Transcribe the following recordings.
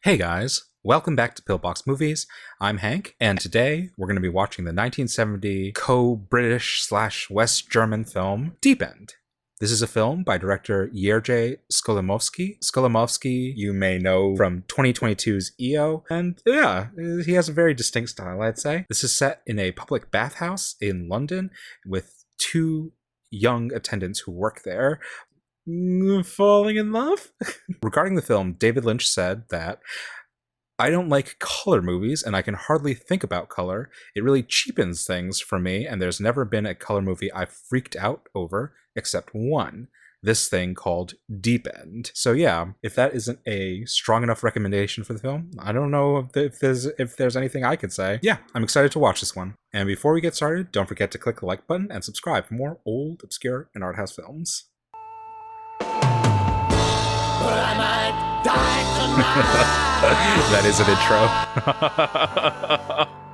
Hey guys, welcome back to Pillbox Movies. I'm Hank, and today we're going to be watching the 1970 co-British/West German film Deep End. This is a film by director Jerzy Skolimowski. Skolimowski you may know from 2022's EO, and yeah, he has a very distinct style, I'd say. This is set in a public bathhouse in London with two young attendants who work there falling in love. Regarding the film, David Lynch said that I don't like color movies and I can hardly think about color. It really cheapens things for me, and there's never been a color movie I've freaked out over except one. This thing called Deep End. So yeah, if that isn't a strong enough recommendation for the film, I don't know if there's anything I could say. Yeah, I'm excited to watch this one. And before we get started, don't forget to click the like button and subscribe for more old, obscure, and art house films. But I might die tonight. That is an intro.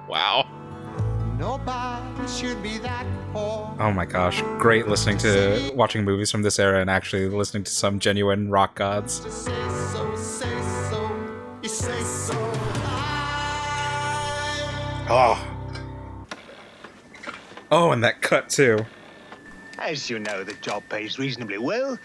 Wow. Nobody should be that poor. Oh my gosh, great watching movies from this era and actually listening to some genuine rock gods. Just say so, you say so. Oh, and that cut too. As you know, the job pays reasonably well,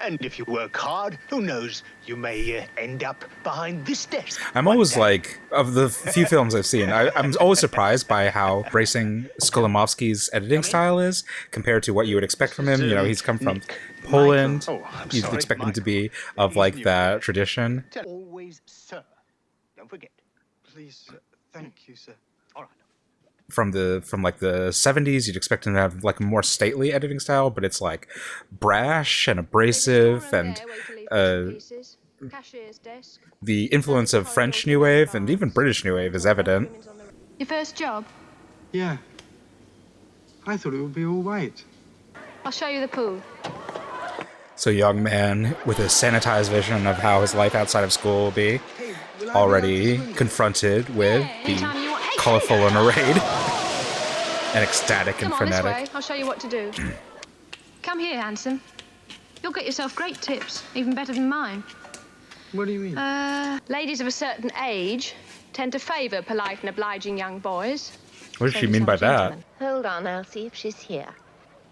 and if you work hard, who knows, you may end up behind this desk. I'm always like, of the few films I've seen, I'm always surprised by how bracing Skolimowski's editing style is compared to what you would expect from him. You know, he's come from Poland. You'd expect him to be of like that tradition. Always, sir. Don't forget. Please, sir. Thank you, sir. All right. From the 70s, you'd expect him to have like a more stately editing style, but it's like brash and abrasive, and the influence of French New Wave and even British New Wave is evident. Your first job? Yeah. I thought it would be all right. I'll show you the pool. So a young man with a sanitized vision of how his life outside of school will be, already confronted with the colorful and arrayed, and ecstatic and Come on, frenetic. this way. I'll show you what to do. Come here, handsome. You'll get yourself great tips, even better than mine. What do you mean? Ladies of a certain age tend to favour polite and obliging young boys. What does So she do mean some by that? gentlemen. Hold on, I'll see if she's here.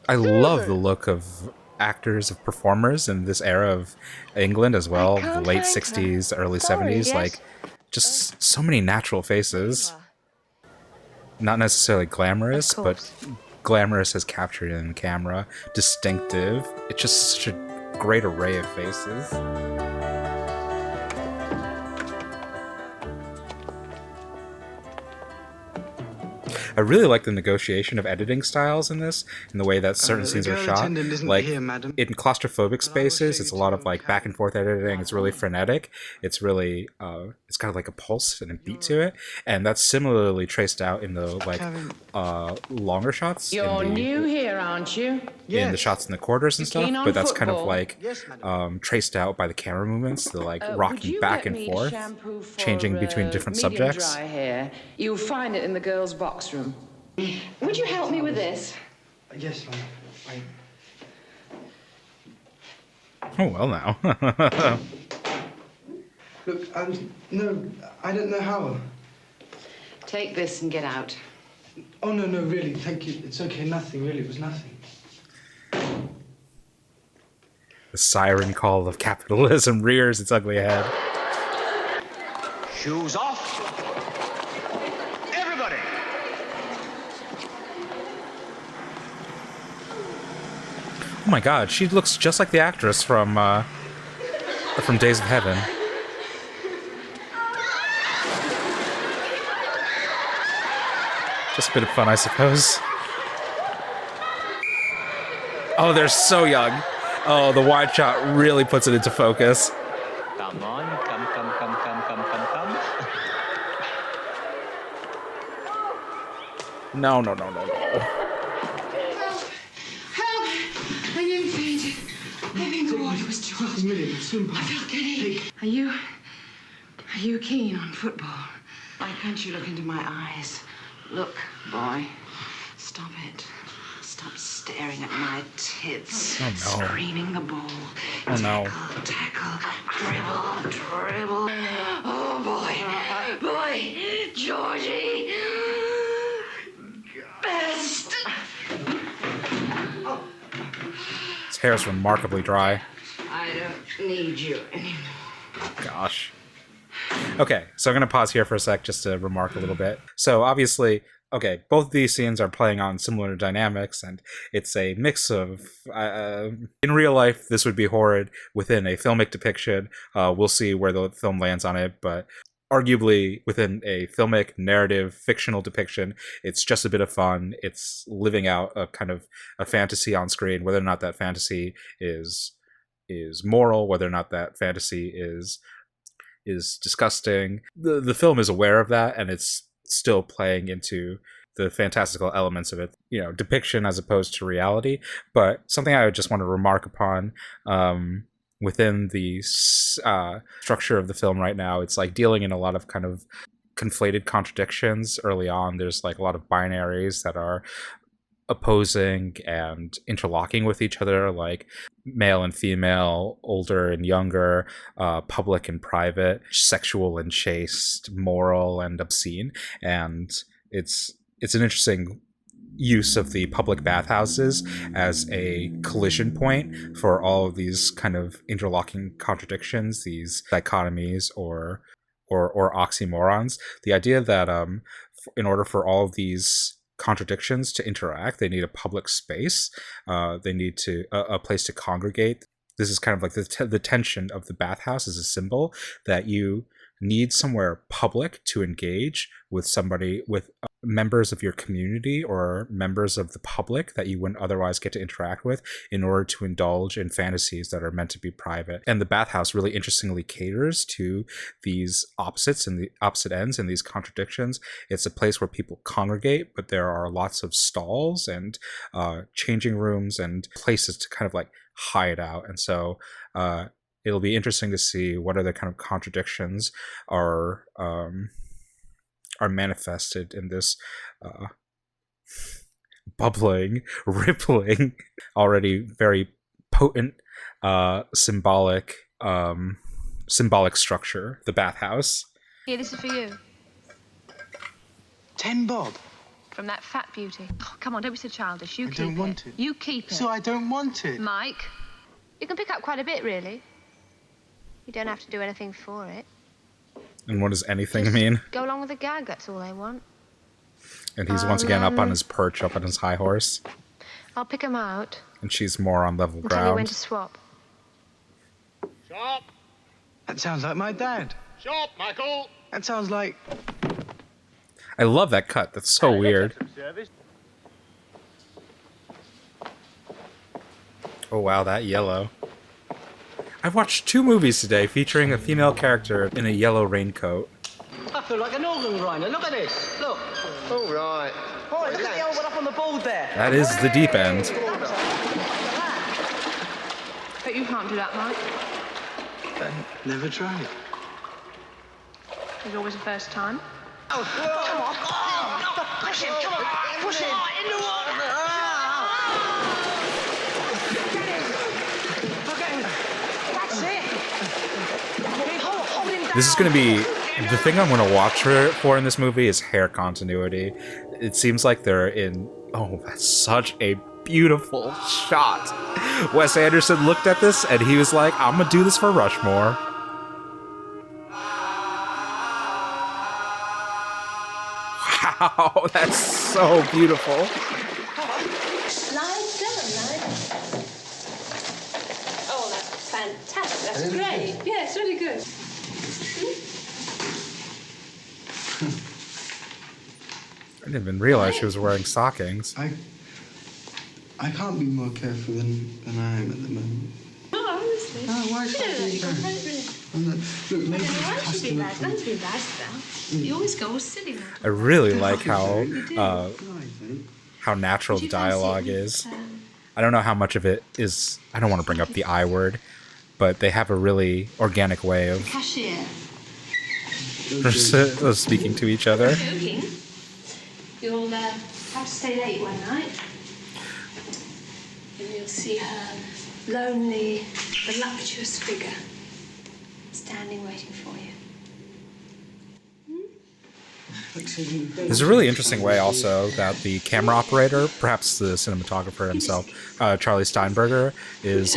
I love the look of actors, of performers in this era of England as well, I the can't late find her. 60s, early Sorry, 70s, yes. like just so many natural faces. Not necessarily glamorous, Of but course. glamorous as captured in camera, distinctive. It's just such a great array of faces. I really like the negotiation of editing styles in this, and the way that certain The scenes are girl shot. attendant isn't Like here, madam. in claustrophobic But I will spaces, show it's a you lot to of like back and forth editing. It's really frenetic. It's really, it's got like a pulse and a beat to it, and that's similarly traced out in the like longer shots. You're new here, aren't you? In the shots in the quarters and You stuff, keen on but that's kind of football? like Yes, madam. traced out by the camera movements, the like Would rocking you back get and me forth, shampoo for, changing between different medium subjects. Dry hair? You'll find it in the girls' box room. Would you help me with this? Yes, ma'am. Oh well, now. Look, no, I don't know how. Take this and get out. Oh, no, really, thank you. It's okay, nothing, really, it was nothing. The siren call of capitalism rears its ugly head. Shoes off. Everybody. Oh my god, she looks just like the actress from Days of Heaven. Just a bit of fun, I suppose. Oh, they're so young. Oh, the wide shot really puts it into focus. Come on, come. No. Help! I nearly fainted. I think the water was too hot. Million, soon, I felt giddy. Are you keen on football? Why can't you look into my eyes? Look, boy. Stop it. Stop staring at my tits. Oh, no. Screaming the ball. Oh, no. Tackle, dribble. Oh, Georgie! Best! His hair is remarkably dry. I don't need you anymore. Gosh. Okay, so I'm going to pause here for a sec just to remark a little bit. So obviously, okay, both of these scenes are playing on similar dynamics, and it's a mix of... in real life, this would be horrid. Within a filmic depiction, we'll see where the film lands on it, but arguably within a filmic, narrative, fictional depiction, it's just a bit of fun. It's living out a kind of a fantasy on screen, whether or not that fantasy is moral, whether or not that fantasy is disgusting. The film is aware of that, and it's still playing into the fantastical elements of it, depiction as opposed to reality. But something I would just want to remark upon within the structure of the film right now, it's like dealing in a lot of kind of conflated contradictions early on. There's like a lot of binaries that are opposing and interlocking with each other, like male and female, older and younger, public and private, sexual and chaste, moral and obscene. And it's an interesting use of the public bathhouses as a collision point for all of these kind of interlocking contradictions, these dichotomies or oxymorons. The idea that in order for all of these contradictions to interact, they need a public space. They need a place to congregate. This is kind of like the tension of the bathhouse is a symbol that you need somewhere public to engage with somebody, with members of your community or members of the public that you wouldn't otherwise get to interact with, in order to indulge in fantasies that are meant to be private. And the bathhouse really interestingly caters to these opposites and the opposite ends and these contradictions. It's a place where people congregate, but there are lots of stalls and changing rooms and places to kind of like hide out. And so it'll be interesting to see what other kind of contradictions are manifested in this bubbling, rippling, already very potent symbolic structure, the bathhouse. Here, this is for you. 10 bob. From that fat beauty. Oh, come on, don't be so childish. You I keep don't want it. You keep it. So I don't want it. Mike, you can pick up quite a bit, really. You don't have to do anything for it. And what does anything mean? Go along with the gag, that's all I want. And he's once again up on his perch, up on his high horse. I'll pick 'em out. And she's more on level And tell you when ground. to swap. Shop! That sounds like my dad. Shop, Michael! That sounds like... I love that cut. That's so weird. Oh wow, that yellow. I've watched 2 movies today featuring a female character in a yellow raincoat. I feel like an organ grinder. Look at this. Look. All right. Oh, look at the old one up on the board there. That is the deep end. But you can't do that, Mike. Never tried. There's always a first time. Oh, come on. Oh, no, push him. Come on. Push him. In the water. That's it. Hold him down. This is going to be... The thing I'm going to watch her for in this movie is hair continuity. It seems like they're in... Oh, that's such a beautiful shot. Wes Anderson looked at this and he was like, I'm going to do this for Rushmore. Wow, that's so beautiful. Lie down. Oh, that's fantastic. That's great. Yeah, it's really good. I didn't even realize she was wearing stockings. I can't be more careful than I am at the moment. Oh, honestly. Oh, why You should I don't do like that? Look, maybe it's Why should be customer bad? Nothing to be embarrassed about. You always go all silly now. I really like how how natural the dialogue is. I don't know how much of it is... I don't want to bring up the I word, but they have a really organic way of Cashier. speaking to each other. Joking. You'll have to stay late one night. And you'll see her lonely, voluptuous figure standing waiting for you. There's a really interesting way also that the camera operator, perhaps the cinematographer himself, Charlie Steinberger, is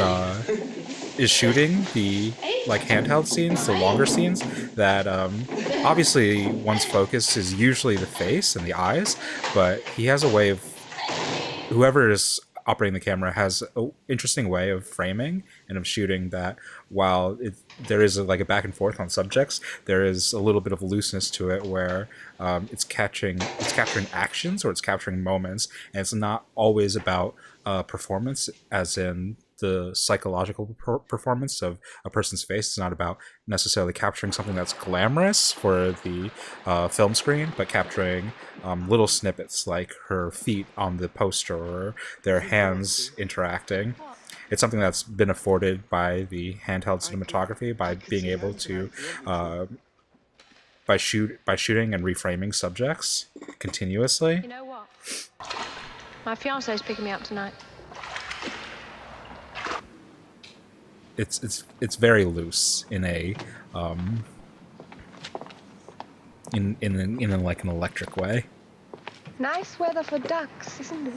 shooting the like handheld scenes, the longer scenes, that obviously one's focus is usually the face and the eyes, but he has a way of, whoever is operating the camera has an interesting way of framing and of shooting that while there is like a back and forth on subjects, there is a little bit of looseness to it where it's capturing actions or it's capturing moments, and it's not always about performance as in the psychological performance of a person's face. It's not about necessarily capturing something that's glamorous for the film screen, but capturing little snippets like her feet on the poster or their hands interacting. It's something that's been afforded by the handheld cinematography by being able to by shooting and reframing subjects continuously. You know what? My fiance's picking me up tonight. It's very loose in a in like an electric way. Nice weather for ducks, isn't it?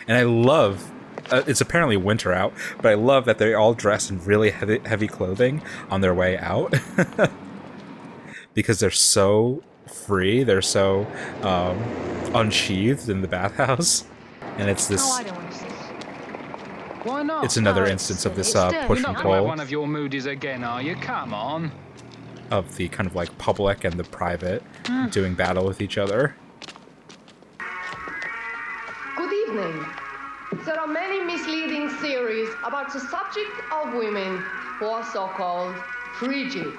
And I love it's apparently winter out, but I love that they're all dressed in really heavy clothing on their way out because they're so free, they're so unsheathed in the bathhouse, and it's this. Oh, I don't want to see. Why not? It's another instance of this push and You're not pull one of your moodies again, are you? Come on. of the kind of like public and the private doing battle with each other. Good evening. There are many misleading theories about the subject of women who are so-called frigid.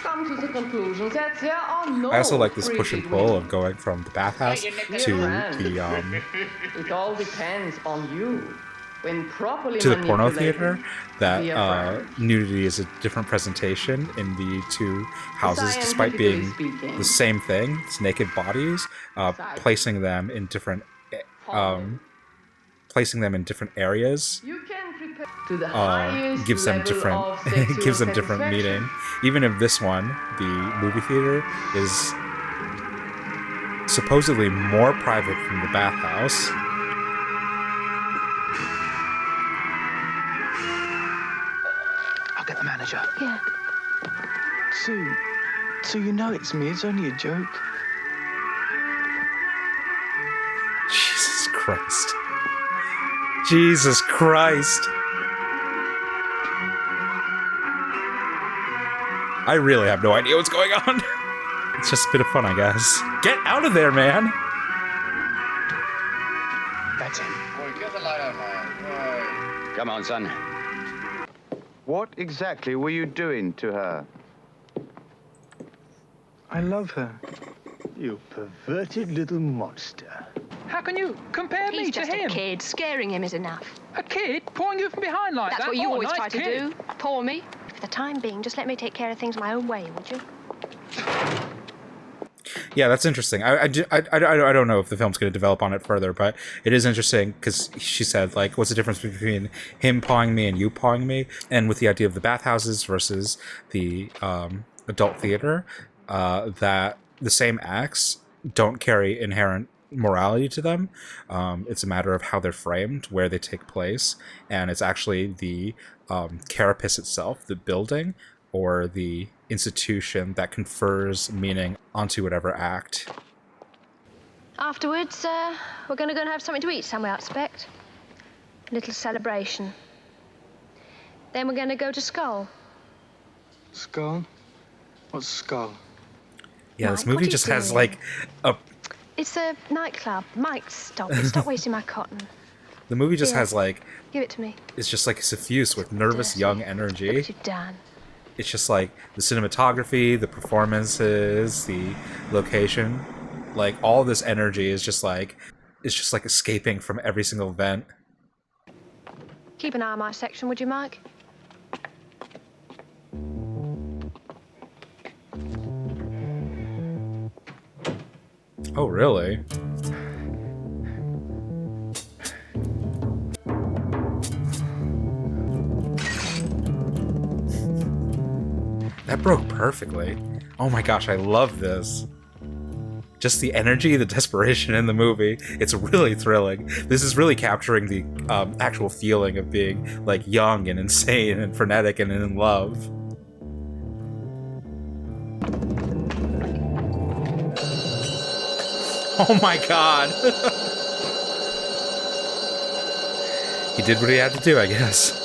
Come to the conclusion that there are no I also like this push and frigid pull women. of going from the bathhouse to the It all depends on you. When properly to the porno manipulated, theater, that dear friend. nudity is a different presentation in the two houses, despite being Scientifically speaking. the same thing. It's naked bodies, placing them in different areas. You can prepare to the highest Gives them level different of sexual gives them different satisfaction. meaning. Even if this one, the movie theater, is supposedly more private than the bathhouse. I'll get the manager. Yeah. Sue, you know it's me. It's only a joke. Jesus Christ. Jesus Christ. I really have no idea what's going on. It's just a bit of fun, I guess. Get out of there, man! That's him. Get the light on, man. Come on, son. What exactly were you doing to her? I love her. You perverted little monster. How can you compare me He's to just him? a kid. Scaring him is enough. A kid pulling you from behind like That's that? what you Oh, always nice try to kid. do. Paw me. For the time being, just let me take care of things my own way, would you? Yeah, that's interesting. I don't know if the film's going to develop on it further, but it is interesting because she said, like, what's the difference between him pawing me and you pawing me? And with the idea of the bathhouses versus the adult theater, that the same acts don't carry inherent morality to them. It's a matter of how they're framed, where they take place, and it's actually the carapace itself, the building, or the institution that confers meaning onto whatever act. Afterwards, we're going to go and have something to eat somewhere, I expect. A little celebration. Then we're going to go to Skull. Skull? What's Skull? Yeah, this Mike, what movie are you just has doing? like a. It's a nightclub. Mike, stop it. Stop wasting my cotton. The movie just Here. has like. Give it to me. It's just like suffused with nervous young Look energy. what you've done. It's just like the cinematography, the performances, the location, like all this energy is just like it's just like escaping from every single event. Keep an eye on my section, would you, Mike? Oh, really? That broke perfectly. Oh my gosh, I love this. just the energy, the desperation in the movie. It's really thrilling. This is really capturing the actual feeling of being like young and insane and frenetic and in love. Oh my god. He did what he had to do, I guess.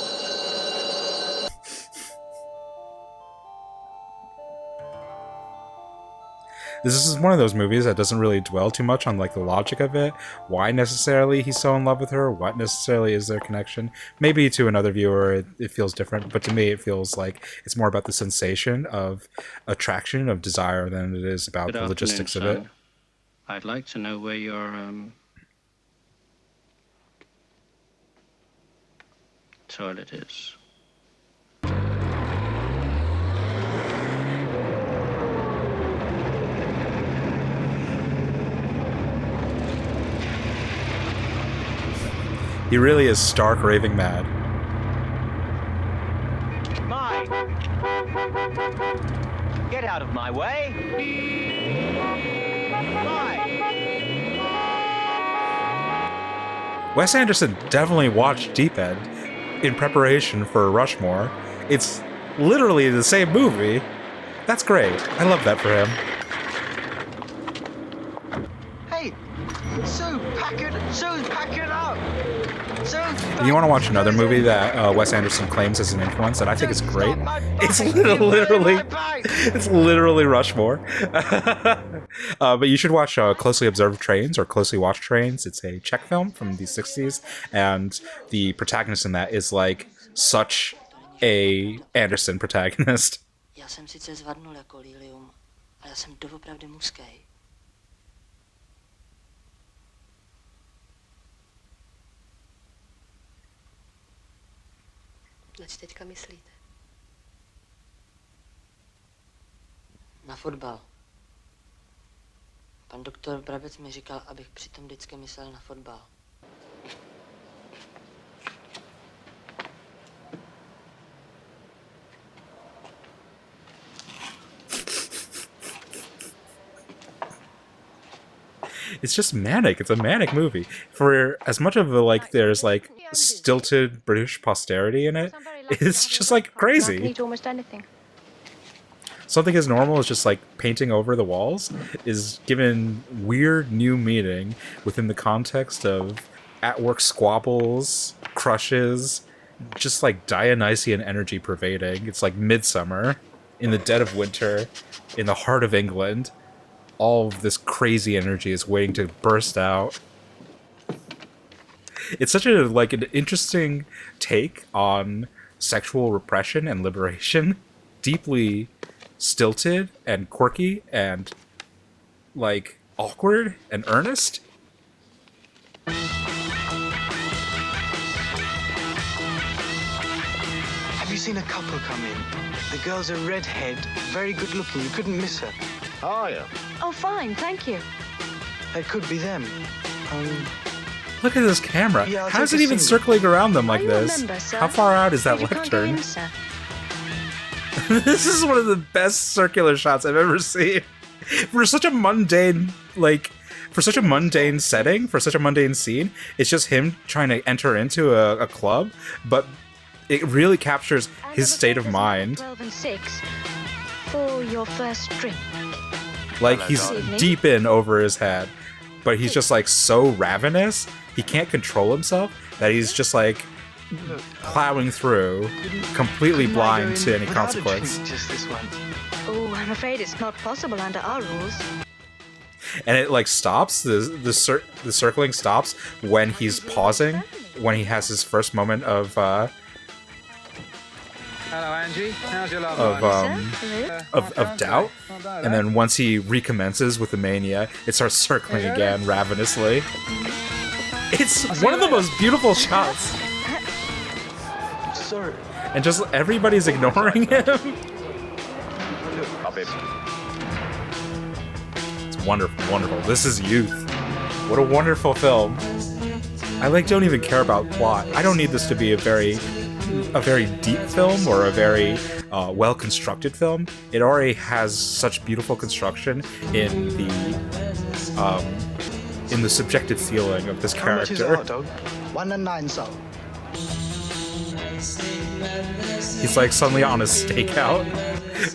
This is one of those movies that doesn't really dwell too much on like the logic of it. Why necessarily he's so in love with her? What necessarily is their connection? Maybe to another viewer it feels different, but to me it feels like it's more about the sensation of attraction, of desire, than it is about the logistics of it. I'd like to know where your toilet is. He really is stark raving mad. Mine! Get out of my way! Wes Anderson definitely watched Deep End in preparation for Rushmore. It's literally the same movie. That's great. I love that for him. Hey, Sue, pack it up! You want to watch another movie that Wes Anderson claims as an influence, and I think it's great? It's literally Rushmore. But you should watch Closely Observed Trains or Closely Watched Trains. It's a Czech film from the 60s, and the protagonist in that is like such a Anderson protagonist. Já jsem sice zvadnul jako lilium, ale já jsem doopravdy mužský. Nač teďka myslíte? Na fotbal. Pan doktor Brabec mi říkal, abych přitom vždycky myslel na fotbal. It's just manic. It's a manic movie. For as much of a, like, there's like stilted British posterity in it, it's just like crazy. Almost anything. Something as normal as just like painting over the walls is given weird new meaning within the context of at-work squabbles, crushes, just like Dionysian energy pervading. It's like midsummer, in the dead of winter, in the heart of England. All of this crazy energy is waiting to burst out. It's such a like an interesting take on sexual repression and liberation, deeply stilted and quirky and like awkward and earnest. Have you seen a couple come in? The girl's a redhead, very good looking. You couldn't miss her. How are you? Oh, fine, thank you. It could be them. Look at this camera. Yeah, how is it even circling around them like this? Member, How far out is that you can't go lectern? in, sir. This is one of the best circular shots I've ever seen. For such a mundane, like, for such a mundane setting, for such a mundane scene, it's just him trying to enter into a club, but it really captures his state of mind. 12 and 6 for your first drink. Like, he's deep in over his head, but he's just like so ravenous, he can't control himself, that he's just like plowing through, completely blind to any consequence. Just this once. Oh, I'm afraid it's not possible under our rules. And it like stops, the circling stops when he's pausing, when he has his first moment of Hello, Angie. How's your love of doubt, and then once he recommences with the mania, it starts circling again ravenously. It's one of the most beautiful shots. Sorry. And just everybody's ignoring him. It's wonderful, wonderful. This is youth. What a wonderful film. I like don't even care about plot. I don't need this to be a very deep film or a very well-constructed film. It already has such beautiful construction in the in the subjective feeling of this character. How much is a hot dog? 1 and 9, sir. He's like suddenly on a stakeout,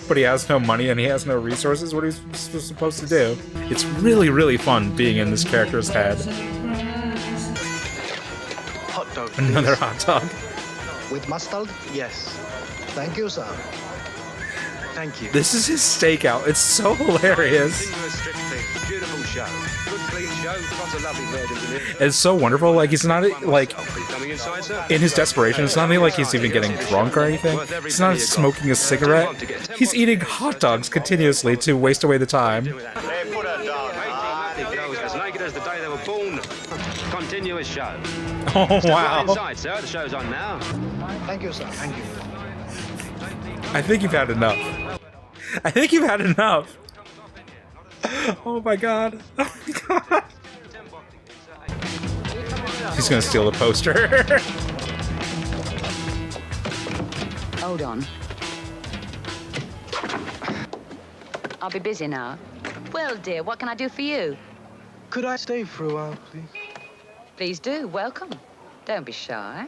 but he has no money and he has no resources. What are you supposed to do? It's really, really fun being in this character's head. Hot dog. Another hot dog. With mustard? Yes. Thank you, sir. Thank you. This is his stakeout. It's so hilarious. Beautiful show. Good clean show. Lots of lovely virgins in it. It's so wonderful. Like, he's not like Coming inside, sir. in his desperation. It's not like he's even getting drunk or anything. He's not smoking a cigarette. He's eating hot dogs continuously to waste away the time. Hey, put her down. It goes as naked as the day they were born. Continuous show. Oh Step right wow! inside, sir. The show's on now. Thank you, sir. Thank you. I think you've had enough. I think you've had enough. Oh my god. Oh my god. He's gonna steal the poster. Hold on. I'll be busy now. Well, dear, what can I do for you? Could I stay for a while, please? Please do. Welcome. Don't be shy.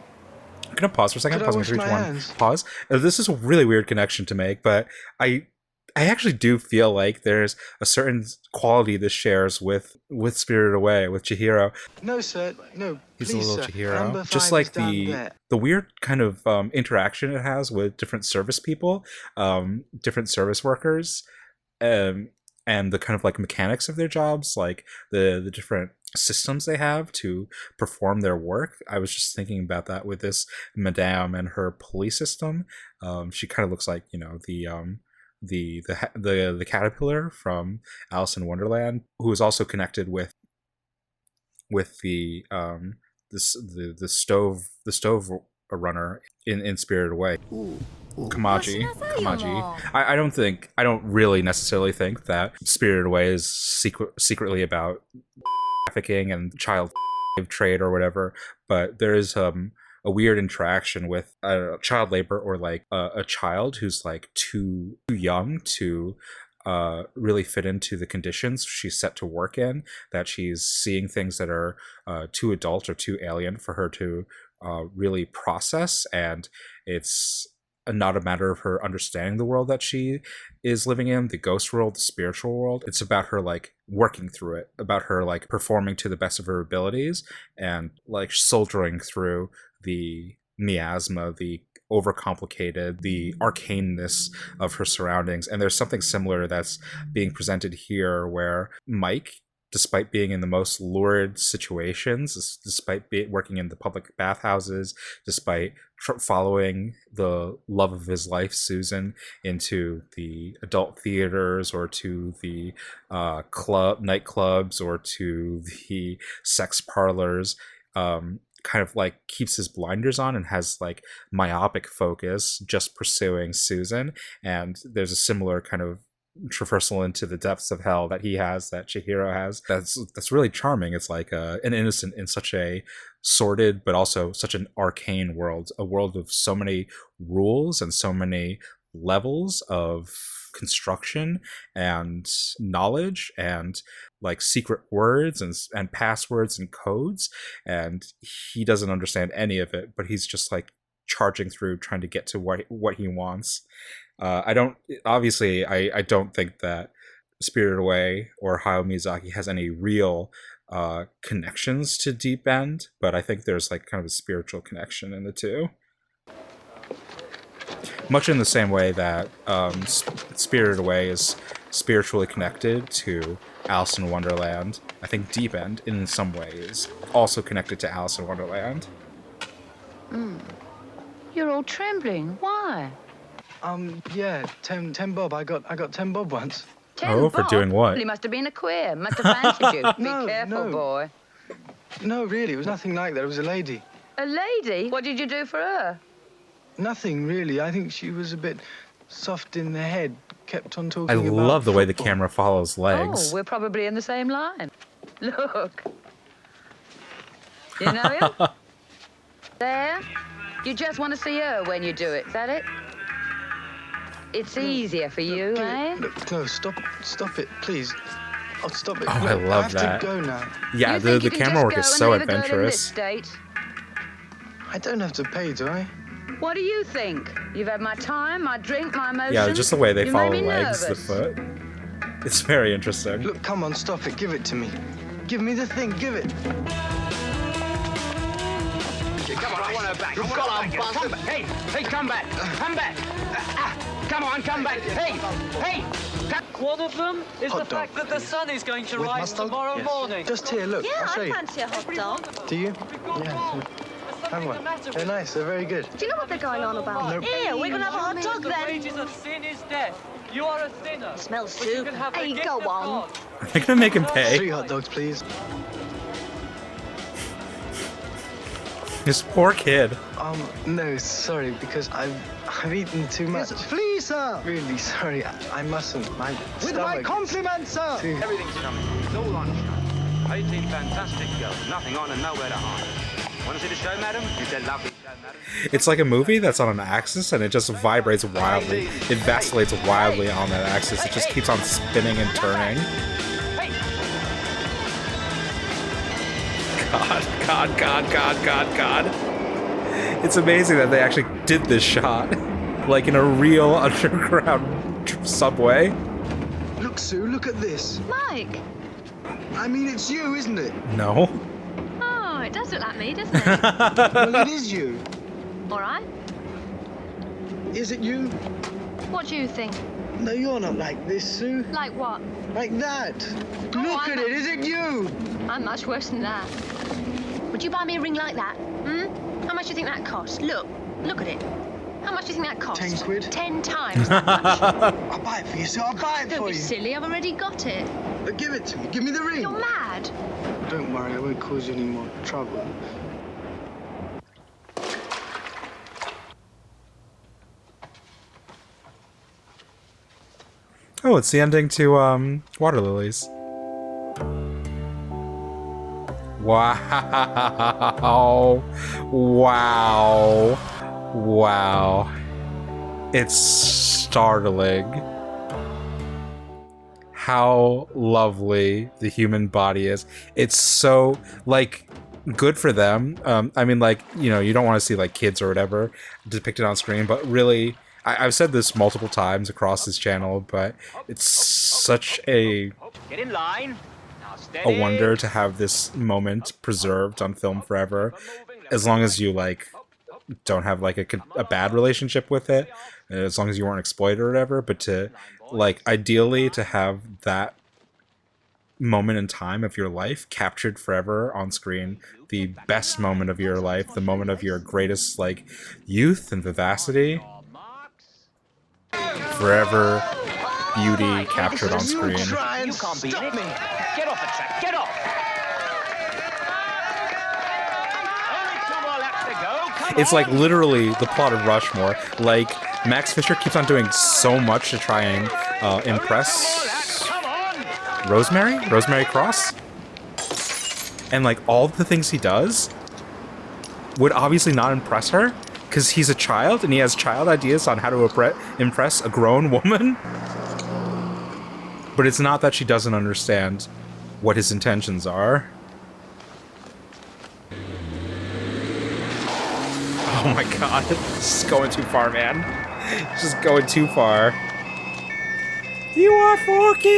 I'm gonna pause for a second. Could I Pause wash in 3, 2, my 1. hands? Pause. This is a really weird connection to make, but I actually do feel like there's a certain quality this shares with Spirited Away, with Chihiro. No, sir. No, He's please, a little sir. Chihiro. Number Just 5 like is down there. the weird kind of interaction it has with different service people, different service workers, and the kind of like mechanics of their jobs, like the different systems they have to perform their work. I was just thinking about that with this madame and her police system. She kind of looks like, you know, the caterpillar from Alice in Wonderland, who is also connected with the stove runner in Spirited Away. Kamaji. I don't really necessarily think that Spirited Away is secretly about trafficking and child trade or whatever, but there is a weird interaction with child labor, or like a child who's like too young to really fit into the conditions she's set to work in, that she's seeing things that are too adult or too alien for her to really process, and it's not a matter of her understanding the world that she is living in, the ghost world, the spiritual world. It's about her like working through it, about her like performing to the best of her abilities and like soldiering through the miasma, the overcomplicated, the arcaneness of her surroundings. And there's something similar that's being presented here, where Mike, despite being in the most lurid situations, despite working in the public bathhouses, despite following the love of his life, Susan, into the adult theaters or to the nightclubs or to the sex parlors, kind of like keeps his blinders on and has like myopic focus, just pursuing Susan. And there's a similar kind of traversal into the depths of hell that he has, that Chihiro has. That's really charming. It's like an innocent in such a sordid but also such an arcane world, a world of so many rules and so many levels of construction and knowledge and like secret words and passwords and codes, and he doesn't understand any of it, but he's just like charging through, trying to get to what he wants. I don't think that Spirited Away or Hayao Miyazaki has any real connections to Deep End, but I think there's like kind of a spiritual connection in the two. Much in the same way that Spirited Away is spiritually connected to Alice in Wonderland, I think Deep End, in some ways, also connected to Alice in Wonderland. You're all trembling. Why? Yeah, 10 bob. I got 10 bob once. 10 Oh, for bob? doing what? Well, he must have been a queer. Must have fancied you. Be careful, no. boy. No, really, it was nothing like that. It was a lady. A lady? What did you do for her? Nothing, really. I think she was a bit soft in the head. Kept on talking I about love the way the football. camera follows legs. Oh, we're probably in the same line. Look. You know him? There? You just want to see her when you do it, is that it? It's easier for you, eh? Look, no, stop it, please. Oh, stop it. Oh, Look, I love I that. have to go now. Yeah, You the think you can camera just work go is and so leave a girl in this adventurous. state? I don't have to pay, do I? What do you think? You've had my time, my drink, my emotion. Yeah, just the way they You follow made me legs, the nervous. foot. It's very interesting. Look, come on, stop it. Give it to me. Give me the thing. Give it. Come on, I want her back. You've got her back. Come back. Hey, come back. Come back. Come on, come back. Hey. One of them is Hot the fact dog, that the sun is going to With rise mustard? tomorrow Yes. morning. Just here, look. I'll show you. fancy a hot dog. Do you? Yeah. Have one. They're nice. They're very good. Do you know what they're going on about? Nope. Here, we're gonna have a hot dog The then. wages of sin is death. You are a sinner. It smells But you soup. can have the Hey, gift go of on. God. Are they gonna make him pay? 3 hot dogs, please. This poor kid. No, sorry, because I've eaten too much. Yes, please, sir. Really sorry. I mustn't. My With my stomach. compliments, sir. Everything's coming. It's all on show. 18 fantastic girls. Nothing on and nowhere to hide. Want to see the show, madam? It's a lovely show, madam. It's like a movie that's on an axis and it just vibrates wildly. It vacillates wildly on that axis. It just keeps on spinning and turning. God. It's amazing that they actually did this shot. Like in a real underground subway. Look, Sue, look at this. Mike! I mean, it's you, isn't it? No. Oh, it does look like me, doesn't it? Well, it is you. All right. Is it you? What do you think? No, you're not like this, Sue. Like what? Like that. Look at it, is it you? I'm much worse than that. Would you buy me a ring like that? How much do you think that cost? Look at it. How much do you think that cost? 10 quid. 10 times that much. I'll buy it for you, Sue. I'll buy it Don't for be you. silly, I've already got it. But give it to me. Give me the ring. You're mad. Don't worry, I won't cause you any more trouble. Oh, it's the ending to Water Lilies. Wow. It's startling how lovely the human body is. It's so, like, good for them. I mean, like, you know, you don't want to see, like, kids or whatever depicted on screen, but really, I've said this multiple times across this channel, but it's such a Get in line. Now steady. wonder to have this moment preserved on film forever, as long as you, like, don't have, like, a bad relationship with it, as long as you weren't exploited or whatever, but to, like, ideally to have that moment in time of your life captured forever on screen, the best moment of your life, the moment of your greatest, like, youth and vivacity, forever beauty captured on screen. You can't beat it. Get off the track. Get off. Only 2 more laps to go. Come It's like literally the plot of Rushmore. Like, Max Fisher keeps on doing so much to try and impress Rosemary Cross. And, like, all the things he does would obviously not impress her, because he's a child and he has child ideas on how to impress a grown woman. But it's not that she doesn't understand what his intentions are. Oh my god, this is going too far, man. It's just going too far. You are forking!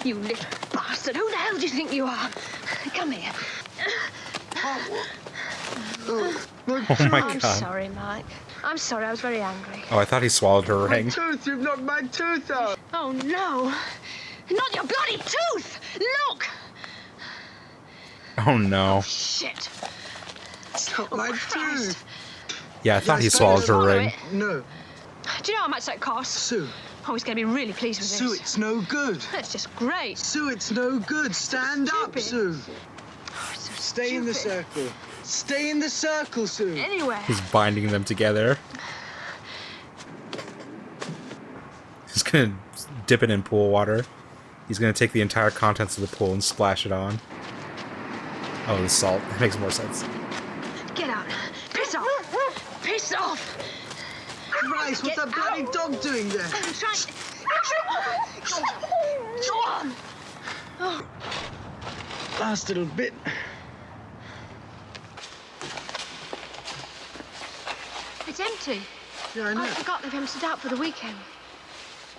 You little bastard. Who the hell do you think you are? Come here. Oh my I'm god. sorry, Mike. I'm sorry, I was very angry. Oh, I thought he swallowed her My ring. tooth! You've knocked my tooth out! Oh, no. Not your bloody tooth! Look! Oh no. Shit. It's not my tooth! Yeah, I thought he swallowed her ring. No. Do you know how much that costs? Sue. Oh, he's going to be really pleased with this. Sue, it's no good. That's just great. Sue, it's no good. Stand up, Sue. Stay in the circle. Stay in the circle, Sue. Anywhere. He's binding them together. He's gonna dip it in pool water. He's gonna take the entire contents of the pool and splash it on. Oh, the salt. That makes more sense. Get out. Piss off. Piss off. Christ, Christ, what's that bloody dog doing there? I'm trying. Go on. Oh. Last little bit. It's empty. Yeah, I know. I forgot they've emptied out for the weekend.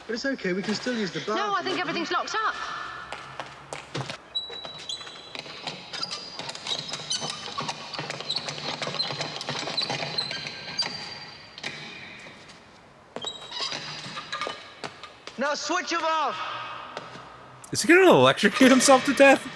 But it's okay, we can still use the bathroom. No, I think everything's locked up. Now switch him off! Is he gonna electrocute himself to death?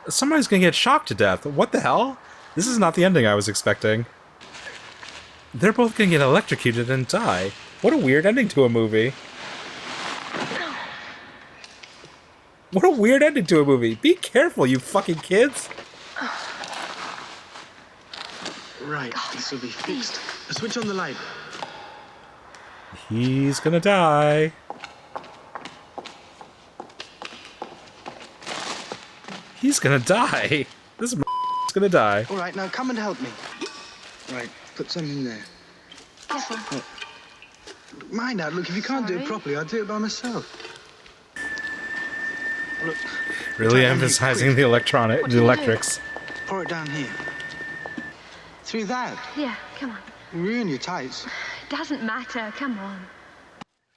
Somebody's gonna get shocked to death. What the hell? This is not the ending I was expecting. They're both gonna get electrocuted and die. What a weird ending to a movie. What a weird ending to a movie. Be careful, you fucking kids. Right, this will be fixed. Switch on the light. He's gonna die. He's gonna die. This is gonna die. All right, now come and help me. Right, put some in there. Careful. Oh. Mind out. Look, if you can't do it properly, I'll do it by myself. Look. Really emphasizing the electrics. Pour it down here. Through that. Yeah, come on. Ruin your tights. It doesn't matter. Come on.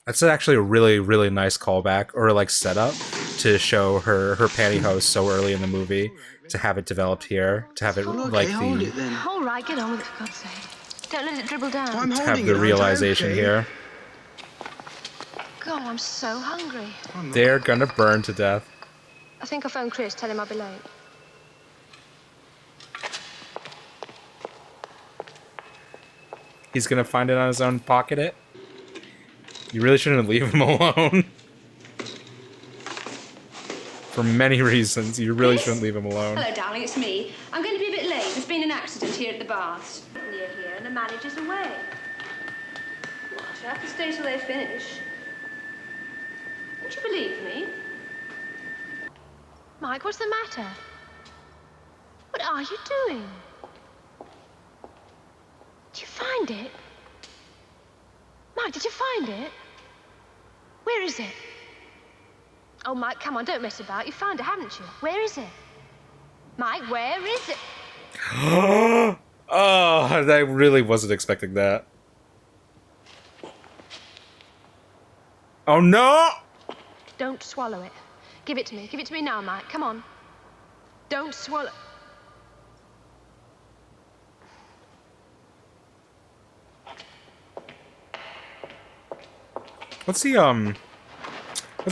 That's actually a really, really nice callback or like setup to show her pantyhose so early in the movie, to have it developed here, to have it like the All right, get on with it, for God's sake. Don't let it dribble down. I'm to have the realization here. God, I'm so hungry. They're gonna burn to death. I think I'll phone Chris, tell him I'll be late. He's gonna find it on his own, pocket it. You really shouldn't leave him alone. For many reasons, you really shouldn't leave him alone. Hello, darling, it's me. I'm going to be a bit late. There's been an accident here at the baths. Near here, and the manager's away. Well, I shall have to stay till they finish. Don't you believe me? Mike, what's the matter? What are you doing? Did you find it? Mike, did you find it? Where is it? Oh, Mike, come on, don't mess about. You found it, haven't you? Where is it? Mike, where is it? Oh, I really wasn't expecting that. Oh, no! Don't swallow it. Give it to me. Give it to me now, Mike. Come on. Don't swallow... What's a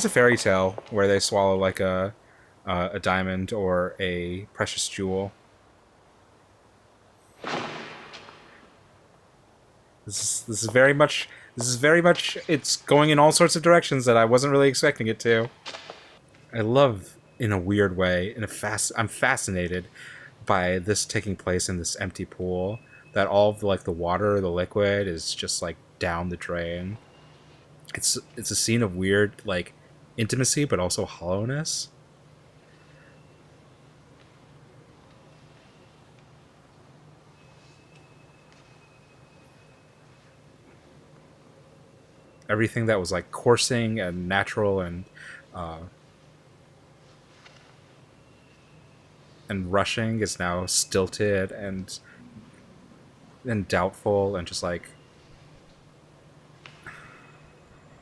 fairy tale where they swallow like a diamond or a precious jewel? This is very much it's going in all sorts of directions that I wasn't really expecting it to. I love, in a weird way, I'm fascinated by this taking place in this empty pool, that all of the water, the liquid is just like down the drain. It's a scene of weird, like, intimacy, but also hollowness. Everything that was, like, coursing and natural and rushing is now stilted and doubtful and just, like,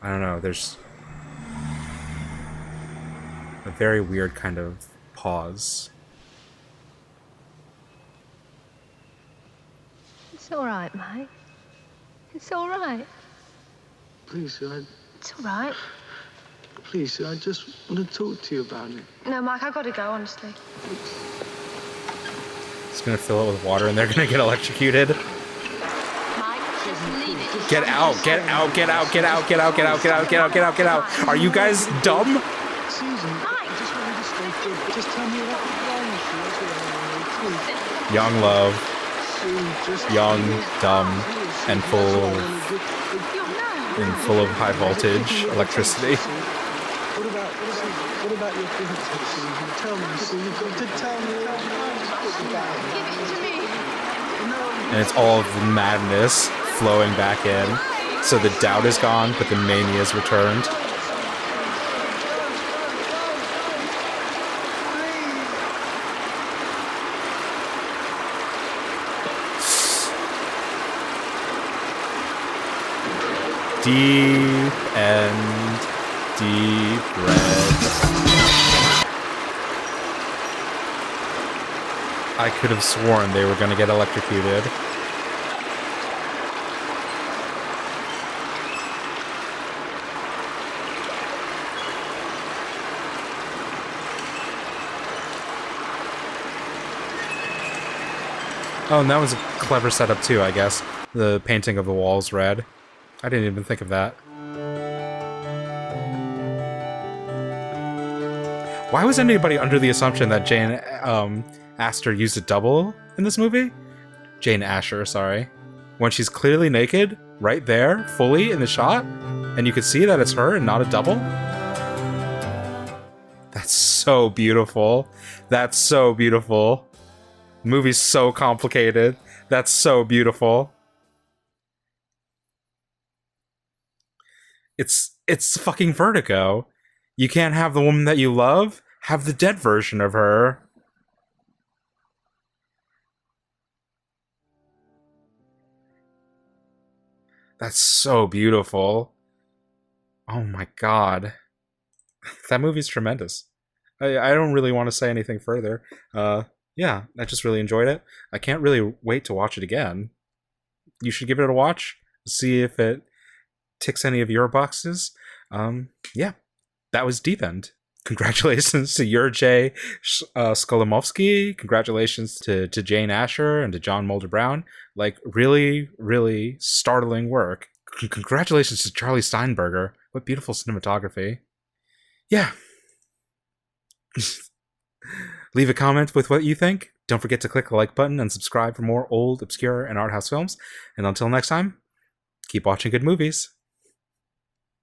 I don't know, there's a very weird kind of pause. It's all right, Mike. It's all right. Please, sir, It's all right. Please, sir, I just want to talk to you about it. No, Mike, I've got to go, honestly. It's gonna fill it with water and they're gonna get electrocuted. Mike, just leave it. Get out, get out, get out, get out, get out, get out, get out, get out, get out, get out. Are you guys dumb? Susan, I just want you to stay good. Just tell me what's wrong with you. That's what I want to know, please. Young love. Sue, just Young, dumb, and full of high voltage electricity. What about What about your princess? Tell me, so you've got to tell me. Give it to me. And it's all of the madness flowing back in. So the doubt is gone, but the mania is returned. Deep and deep red. I could have sworn they were going to get electrocuted. Oh, and that was a clever setup too, I guess. The painting of the walls red. I didn't even think of that. Why was anybody under the assumption that Jane Astor used a double in this movie? Jane Asher, sorry. When she's clearly naked, right there, fully in the shot, and you could see that it's her and not a double? That's so beautiful. That's so beautiful. The movie's so complicated. That's so beautiful. It's fucking Vertigo. You can't have the woman that you love, have the dead version of her. That's so beautiful. Oh my god. That movie's tremendous. I don't really want to say anything further. Yeah, I just really enjoyed it. I can't really wait to watch it again. You should give it a watch, see if it ticks any of your boxes. Yeah, that was Deep End. Congratulations to Jerzy Skolimowski. Congratulations to Jane Asher and to John Moulder Brown. Like, really, really startling work. Congratulations to Charlie Steinberger. What beautiful cinematography. Yeah. Leave a comment with what you think. Don't forget to click the like button and subscribe for more old, obscure, and art house films. And until next time, keep watching good movies.